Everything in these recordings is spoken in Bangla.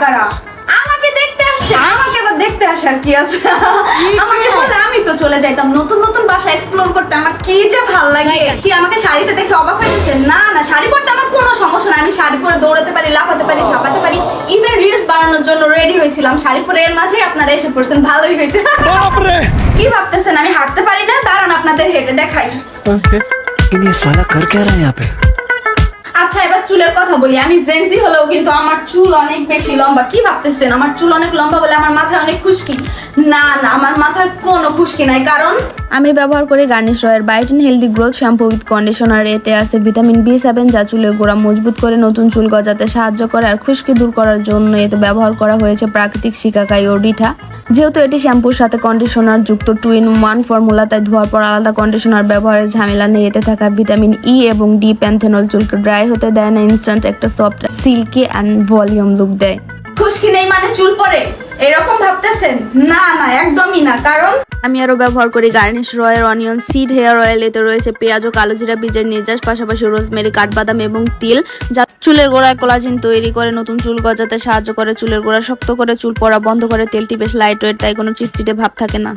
কারা? আমাকে দেখতে আসছে, আমাকে আবার দেখতে আসার কি আছে? আমাকে বললে আমি তো চলে যাইতাম নতুন নতুন বাসা এক্সপ্লোর করতে। আমার কি যে ভালো লাগে। কি আমাকে শাড়িতে দেখে অবাক হয়েছে? না না, শাড়ি পরতে আমার কোনো সমস্যা না। আমি শাড়ি পরে দৌড়াতে পারি, লাফাতে পারি, ঝাপাতে পারি। ইভেন রিলস বানানোর জন্য রেডি হয়েছিলাম শাড়ি পরে। এর মাঝে আপনারা এসে পড়ছেন, ভালোই হয়েছে। কি ভাবতেছেন আমি হাঁটতে পারি না? দাঁড়ান আপনাদের হেঁটে দেখাই। लेकिन ये साला कर क्या रहा है यहाँ पे? আচ্ছা এবার চুলের কথা বলি। আমি জেনজি হলেও কিন্তু আমার চুল অনেক বেশি লম্বা। কি ভাবতেছেন আমার চুল অনেক লম্বা বলে আমার মাথায় অনেক খুশকি? না না, আমার মাথায় কোনো খুশকি নাই। কারণ আমি ব্যবহার করি গার্নিশ রয়ের বাইটেন healthy growth shampoo with conditioner. এতে আছে ভিটামিন B7 যা চুলের গোড়া মজবুত করে নতুন চুল গজাতে সাহায্য করে। আর খুশকি দূর করার জন্য এতে ব্যবহার করা হয়েছে প্রাকৃতিক শিকাকাই ও রিঠা। যেহেতু এটি শ্যাম্পুর সাথে কন্ডিশনার যুক্ত 2-in-1 ফর্মুলা, তাই ধোয়ার পর আলাদা কন্ডিশনার ব্যবহারের ঝামেলা নেই। এতে থাকা ভিটামিন E এবং D প্যান্থেনল চুলকে ড্রাই হতে দেয় না, ইনস্ট্যান্ট একটা soft silky and volume look দেয়। খুশকি নেই মানে চুল পড়ে এরকম ভাবতেছেন? না না, একদমই না। কারণ আমি আরো ব্যবহার করি গার্নিশ রয়ের অনিয়ন সিড হেয়ার অয়েল। এতে রয়েছে পেঁয়াজ ও কালো জিরা বীজের নির্যাস, পাশাপাশি রোজমেরি, কাঠবাদাম এবং তিল, যা চুলের গোড়ায় কোলাজেন তৈরি করে নতুন চুল গজাতে সাহায্য করে। চুলের গোড়া শক্ত করে, চুল পড়া বন্ধ করে। তেলটি বেশ লাইট ওয়েট, তাই কোনো চিটচিটে ভাব থাকে না।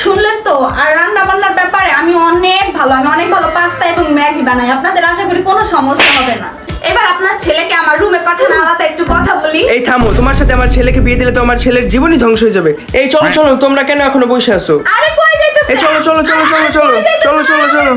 শুনলেন তো? আর রান্না বান্নার ব্যাপারে আমি অনেক ভালো। আমি অনেক ভালো পাস্তা এবং ম্যাগি বানাই। আপনাদের আশা করি কোনো সমস্যা হবে না। এবার আপনার ছেলেকে আমার রুমে পাঠান, আলাদা একটু কথা বলি। এই থামো, তোমার সাথে আমার ছেলেকে বিয়ে দিলে তো আমার ছেলের জীবনই ধ্বংস হয়ে যাবে। এই চলো চলো, তোমরা কেন এখনো বসে আছো? আরে কই যাইতেছে? এই চলো চলো চলো চলো চলো চলো চলো চলো।